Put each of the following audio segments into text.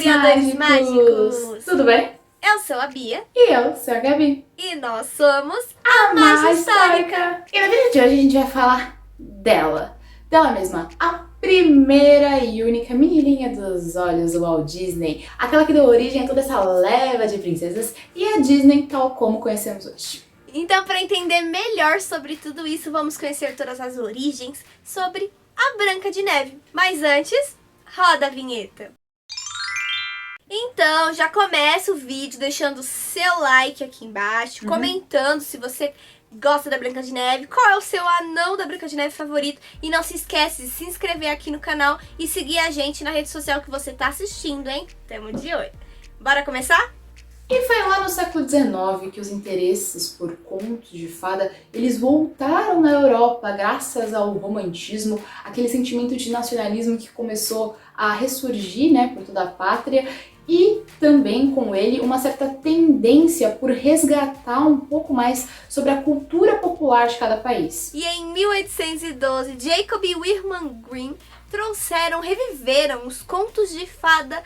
Criadores Mágicos! Tudo bem? Eu sou a Bia. E eu sou a Gabi. E nós somos a Magia Histórica. E no vídeo de hoje a gente vai falar dela mesma, a primeira e única menininha dos olhos do Walt Disney, aquela que deu origem a toda essa leva de princesas e a Disney tal como conhecemos hoje. Então, para entender melhor sobre tudo isso, vamos conhecer todas as origens sobre a Branca de Neve. Mas antes, roda a vinheta. Então, já começa o vídeo deixando seu like aqui embaixo, comentando se você gosta da Branca de Neve, qual é o seu anão da Branca de Neve favorito. E não se esquece de se inscrever aqui no canal e seguir a gente na rede social que você tá assistindo, hein? Tamo de olho. Bora começar? E foi lá no século XIX que os interesses por contos de fada, eles voltaram na Europa graças ao romantismo, aquele sentimento de nacionalismo que começou a ressurgir, né, por toda a pátria, e também com ele uma certa tendência por resgatar um pouco mais sobre a cultura popular de cada país. E em 1812, Jacob e Wilhelm Grimm reviveram os contos de fada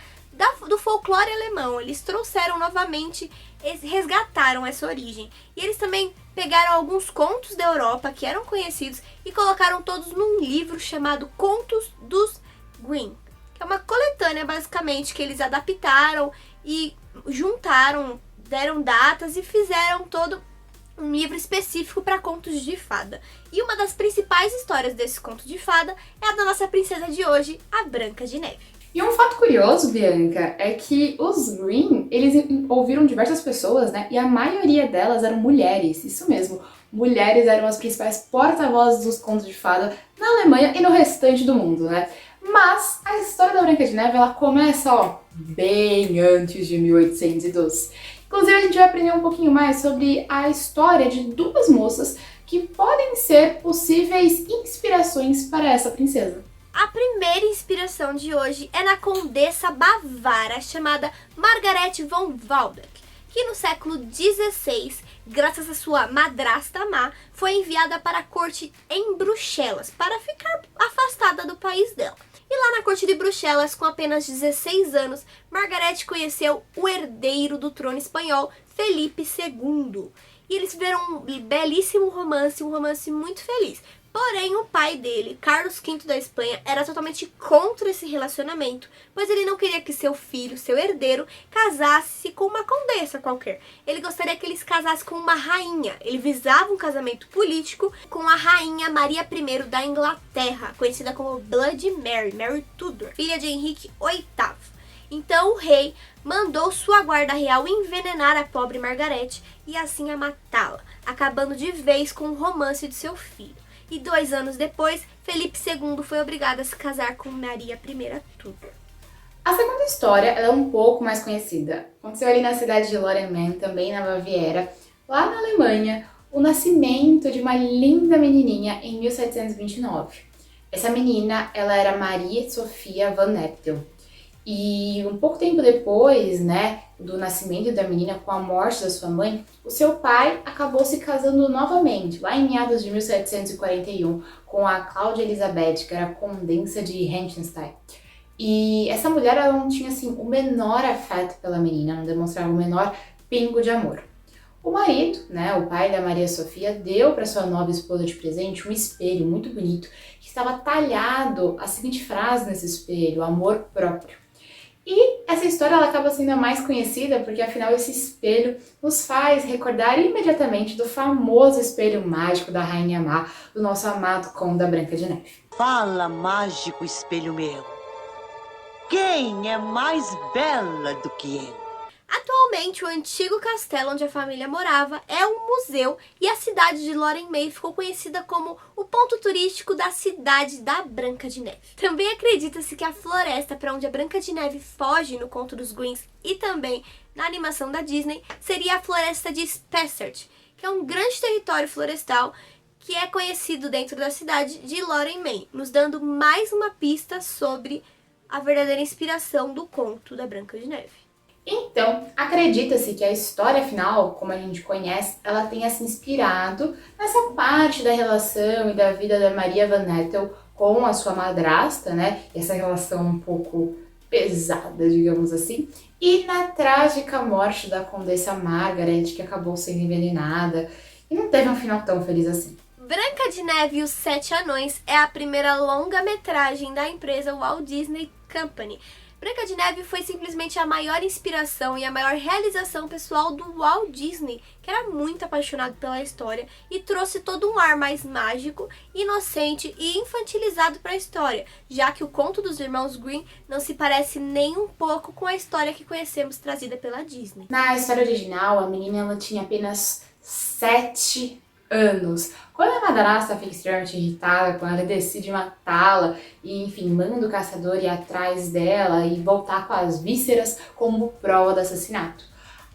do folclore alemão. Eles trouxeram novamente, eles resgataram essa origem. E eles também pegaram alguns contos da Europa que eram conhecidos e colocaram todos num livro chamado Contos dos Grimm, que é uma coletânea basicamente que eles adaptaram e juntaram, deram datas e fizeram todo um livro específico para contos de fada. E uma das principais histórias desse conto de fada é a da nossa princesa de hoje, a Branca de Neve. E um fato curioso, Bianca, é que os Grimm, eles ouviram diversas pessoas, né? E a maioria delas eram mulheres, isso mesmo. Mulheres eram as principais porta-vozes dos contos de fada na Alemanha e no restante do mundo, né? Mas a história da Branca de Neve, ela começa, bem antes de 1812. Inclusive, a gente vai aprender um pouquinho mais sobre a história de duas moças que podem ser possíveis inspirações para essa princesa. A primeira inspiração de hoje é na condessa bavara chamada Margaret von Waldeck, que no século XVI, graças à sua madrasta má, foi enviada para a corte em Bruxelas para ficar afastada do país dela. E lá na corte de Bruxelas, com apenas 16 anos, Margaret conheceu o herdeiro do trono espanhol, Felipe II. E eles tiveram um belíssimo romance, um romance muito feliz. Porém, o pai dele, Carlos V da Espanha, era totalmente contra esse relacionamento, pois ele não queria que seu filho, seu herdeiro, casasse com uma condessa qualquer. Ele gostaria que eles casassem com uma rainha. Ele visava um casamento político com a rainha Maria I da Inglaterra, conhecida como Bloody Mary, Mary Tudor, filha de Henrique VIII. Então o rei mandou sua guarda real envenenar a pobre Margaret e assim a matá-la, acabando de vez com o romance de seu filho. E 2 anos depois, Felipe II foi obrigado a se casar com Maria I Tudor. A segunda história ela é um pouco mais conhecida. Aconteceu ali na cidade de Loremann, também na Baviera, lá na Alemanha, o nascimento de uma linda menininha em 1729. Essa menina, ela era Maria Sophia van Eptel. E um pouco tempo depois, né, do nascimento da menina, com a morte da sua mãe, o seu pai acabou se casando novamente, lá em meados de 1741, com a Cláudia Elizabeth, que era a condessa de Renthenstein. E essa mulher, ela não tinha, assim, o menor afeto pela menina, não demonstrava o menor pingo de amor. O marido, né, o pai da Maria Sofia, deu para sua nova esposa de presente um espelho muito bonito, que estava talhado a seguinte frase nesse espelho: amor próprio. E essa história ela acaba sendo a mais conhecida porque, afinal, esse espelho nos faz recordar imediatamente do famoso espelho mágico da Rainha Má, do nosso amado Conde da Branca de Neve. Fala, mágico espelho meu, quem é mais bela do que eu? Atualmente, o antigo castelo onde a família morava é um museu e a cidade de Loremann ficou conhecida como o ponto turístico da cidade da Branca de Neve. Também acredita-se que a floresta para onde a Branca de Neve foge no conto dos Grimms e também na animação da Disney seria a floresta de Spessart, que é um grande território florestal que é conhecido dentro da cidade de Loremann, nos dando mais uma pista sobre a verdadeira inspiração do conto da Branca de Neve. Então, acredita-se que a história final, como a gente conhece, ela tenha se inspirado nessa parte da relação e da vida da Maria van Eptel com a sua madrasta, né? Essa relação um pouco pesada, digamos assim, e na trágica morte da Condessa Margaret, que acabou sendo envenenada, e não teve um final tão feliz assim. Branca de Neve e os Sete Anões é a primeira longa-metragem da empresa Walt Disney Company. Branca de Neve foi simplesmente a maior inspiração e a maior realização pessoal do Walt Disney, que era muito apaixonado pela história e trouxe todo um ar mais mágico, inocente e infantilizado para a história, já que o conto dos irmãos Grimm não se parece nem um pouco com a história que conhecemos trazida pela Disney. Na história original, a menina ela tinha apenas 7 anos. Quando a madrasta fica extremamente irritada, quando ela decide matá-la e, enfim, manda o caçador ir atrás dela e voltar com as vísceras como prova do assassinato.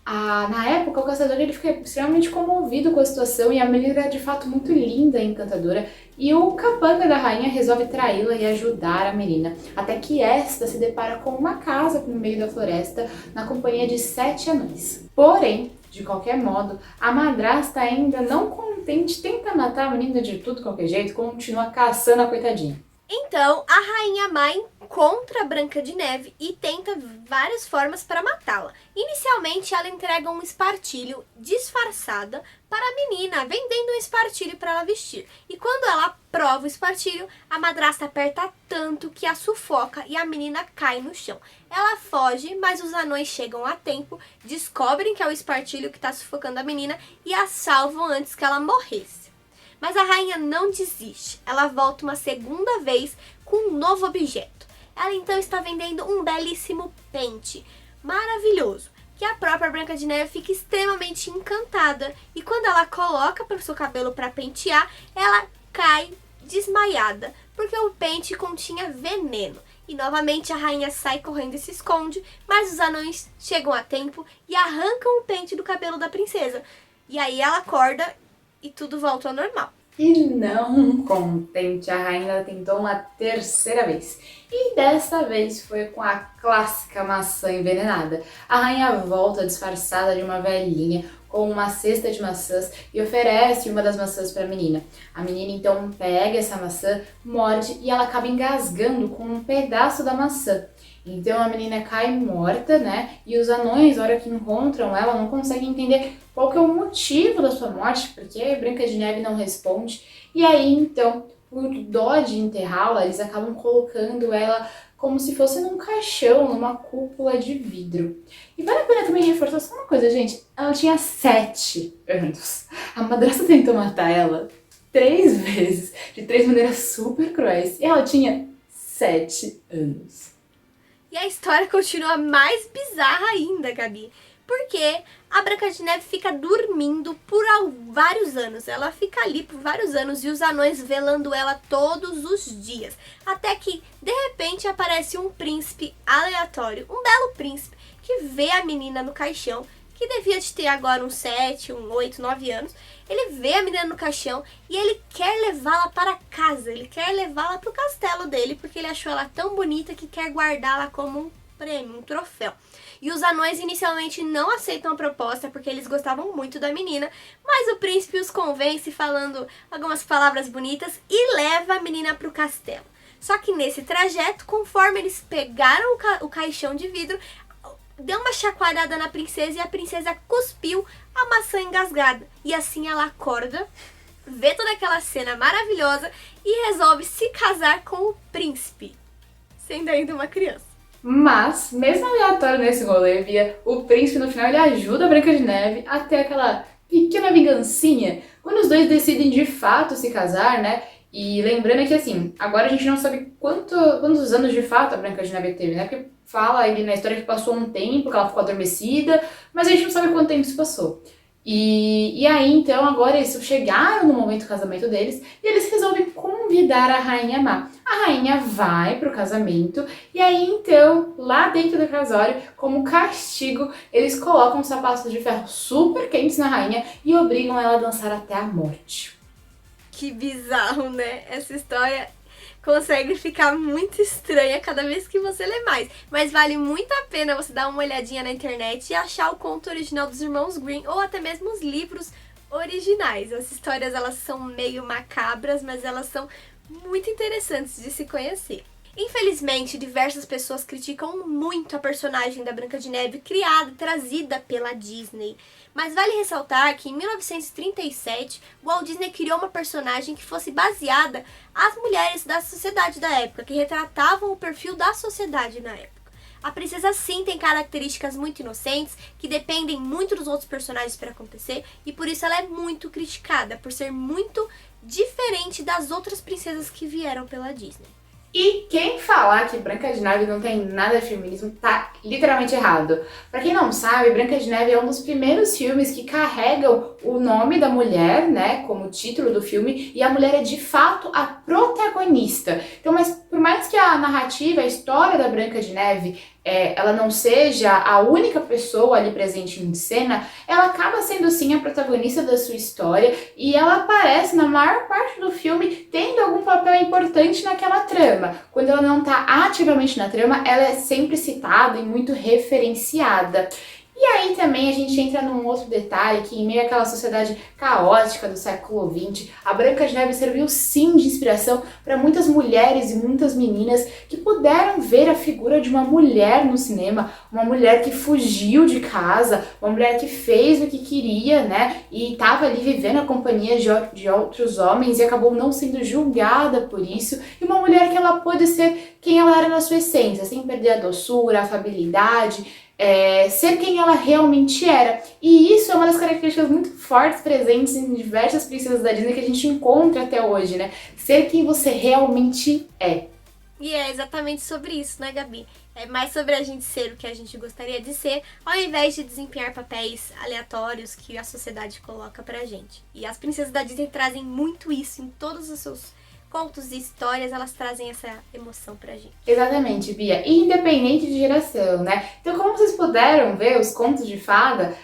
Na época, o caçador ele fica extremamente comovido com a situação e a menina era de fato muito linda e encantadora, e o capanga da rainha resolve traí-la e ajudar a menina, até que esta se depara com uma casa no meio da floresta na companhia de 7 anões. Porém, de qualquer modo, a madrasta ainda não contente tenta matar a menina de tudo qualquer jeito, continua caçando a coitadinha. Então, a Rainha Má encontra a Branca de Neve e tenta várias formas para matá-la. Inicialmente, ela entrega um espartilho disfarçada para a menina, vendendo um espartilho para ela vestir. E quando ela prova o espartilho, a madrasta aperta tanto que a sufoca e a menina cai no chão. Ela foge, mas os anões chegam a tempo, descobrem que é o espartilho que está sufocando a menina e a salvam antes que ela morresse. Mas a rainha não desiste, ela volta uma segunda vez com um novo objeto. Ela então está vendendo um belíssimo pente, maravilhoso, que a própria Branca de Neve fica extremamente encantada. E quando ela coloca para o seu cabelo para pentear, ela cai desmaiada, porque o pente continha veneno. E novamente a rainha sai correndo e se esconde, mas os anões chegam a tempo e arrancam o pente do cabelo da princesa. E aí ela acorda e tudo volta ao normal. E não contente, a rainha tentou uma terceira vez. E dessa vez foi com a clássica maçã envenenada. A rainha volta disfarçada de uma velhinha com uma cesta de maçãs e oferece uma das maçãs para a menina. A menina então pega essa maçã, morde e ela acaba engasgando com um pedaço da maçã. Então a menina cai morta, né? E os anões, na hora que encontram ela, não conseguem entender qual que é o motivo da sua morte, porque a Branca de Neve não responde. E aí, então, por dó de enterrá-la, eles acabam colocando ela como se fosse num caixão, numa cúpula de vidro. E vale a pena também reforçar só uma coisa, gente. Ela tinha 7 anos. A madrasta tentou matar ela 3 vezes, de 3 maneiras super cruéis. E ela tinha 7 anos. E a história continua mais bizarra ainda, Gabi. Porque a Branca de Neve fica dormindo por vários anos. Ela fica ali por vários anos e os anões velando ela todos os dias. Até que, de repente, aparece um príncipe aleatório, um belo príncipe, que vê a menina no caixão, que devia de ter agora uns 7, 8, 9 anos. Ele vê a menina no caixão e ele quer levá-la para casa. Ele quer levá-la para o castelo dele, porque ele achou ela tão bonita que quer guardá-la como um prêmio, um troféu. E os anões inicialmente não aceitam a proposta porque eles gostavam muito da menina, mas o príncipe os convence falando algumas palavras bonitas e leva a menina para o castelo. Só que nesse trajeto, conforme eles pegaram o caixão de vidro, deu uma chacoalhada na princesa e a princesa cuspiu a maçã engasgada. E assim ela acorda, vê toda aquela cena maravilhosa e resolve se casar com o príncipe, sendo ainda uma criança. Mas, mesmo aleatório nesse rolê, via o príncipe no final ele ajuda a Branca de Neve a ter aquela pequena vingancinha, quando os dois decidem de fato se casar, né? E lembrando que assim, agora a gente não sabe quantos anos de fato a Branca de Neve teve, né? Porque fala aí na história que passou um tempo, que ela ficou adormecida, mas a gente não sabe quanto tempo se passou. E aí, então, agora eles chegaram no momento do casamento deles e eles resolvem convidar a Rainha Má. A rainha vai pro casamento e aí, então, lá dentro do casório, como castigo, eles colocam sapatos de ferro super quentes na rainha e obrigam ela a dançar até a morte. Que bizarro, né? Essa história consegue ficar muito estranha cada vez que você lê mais. Mas vale muito a pena você dar uma olhadinha na internet e achar o conto original dos irmãos Grimm ou até mesmo os livros originais. As histórias, elas são meio macabras, mas elas são muito interessantes de se conhecer. Infelizmente, diversas pessoas criticam muito a personagem da Branca de Neve criada e trazida pela Disney. Mas vale ressaltar que em 1937, Walt Disney criou uma personagem que fosse baseada às mulheres da sociedade da época, que retratavam o perfil da sociedade na época. A princesa sim tem características muito inocentes, que dependem muito dos outros personagens para acontecer, e por isso ela é muito criticada, por ser muito diferente das outras princesas que vieram pela Disney. E quem falar que Branca de Neve não tem nada de feminismo tá literalmente errado. Pra quem não sabe, Branca de Neve é um dos primeiros filmes que carregam o nome da mulher, né, como título do filme, e a mulher é de fato a protagonista. Então, mas por mais que a narrativa, a história da Branca de Neve, ela não seja a única pessoa ali presente em cena, ela acaba sendo sim a protagonista da sua história e ela aparece na maior parte do filme tendo algum papel importante naquela trama. Quando ela não está ativamente na trama, ela é sempre citada e muito referenciada. E aí também a gente entra num outro detalhe que em meio àquela sociedade caótica do século XX, a Branca de Neve serviu sim de inspiração para muitas mulheres e muitas meninas que puderam ver a figura de uma mulher no cinema, uma mulher que fugiu de casa, uma mulher que fez o que queria, né, e estava ali vivendo a companhia de outros homens e acabou não sendo julgada por isso, e uma mulher que ela pôde ser quem ela era na sua essência, sem perder a doçura, a afabilidade, ser quem ela realmente era. E isso é uma das características muito fortes presentes em diversas princesas da Disney que a gente encontra até hoje, né? Ser quem você realmente é. E é exatamente sobre isso, né, Gabi? É mais sobre a gente ser o que a gente gostaria de ser, ao invés de desempenhar papéis aleatórios que a sociedade coloca pra gente. E as princesas da Disney trazem muito isso em todos os seus contos e histórias, elas trazem essa emoção pra gente. Exatamente, Bia. Independente de geração, né? Então, como vocês puderam ver, os contos de fada,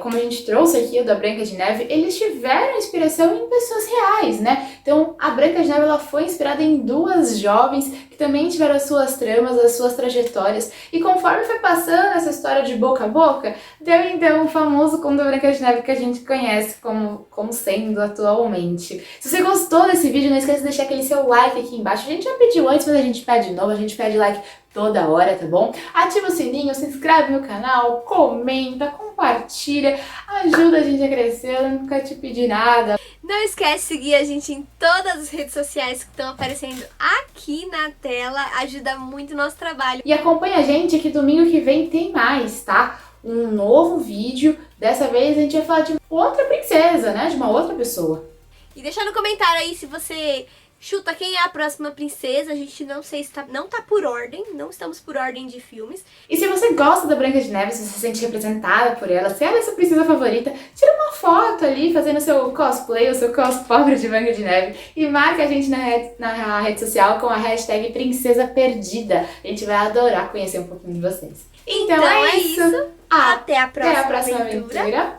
como a gente trouxe aqui o da Branca de Neve, eles tiveram inspiração em pessoas reais, né? Então, a Branca de Neve ela foi inspirada em duas jovens que também tiveram as suas tramas, as suas trajetórias. E conforme foi passando essa história de boca a boca, deu então o famoso conto da Branca de Neve que a gente conhece como sendo atualmente. Se você gostou desse vídeo, não esqueça de deixar aquele seu like aqui embaixo. A gente já pediu antes, mas a gente pede de novo, a gente pede like toda hora, tá bom? Ativa o sininho, se inscreve no canal, comenta, compartilha, ajuda a gente a crescer, eu nunca te pedi nada. Não esquece de seguir a gente em todas as redes sociais que estão aparecendo aqui na tela, ajuda muito o nosso trabalho. E acompanha a gente que domingo que vem tem mais, tá? Um novo vídeo, dessa vez a gente vai falar de outra princesa, né? De uma outra pessoa. E deixa no comentário aí se você chuta quem é a próxima princesa, a gente não sei se não tá por ordem, não estamos por ordem de filmes. E se você gosta da Branca de Neve, se você se sente representada por ela, se ela é sua princesa favorita, tira uma foto ali fazendo o seu cosplay, o seu cospobre de Branca de Neve e marca a gente na rede social com a hashtag Princesa Perdida. A gente vai adorar conhecer um pouquinho de vocês. Então é isso. Até a próxima aventura.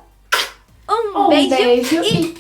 Um beijo e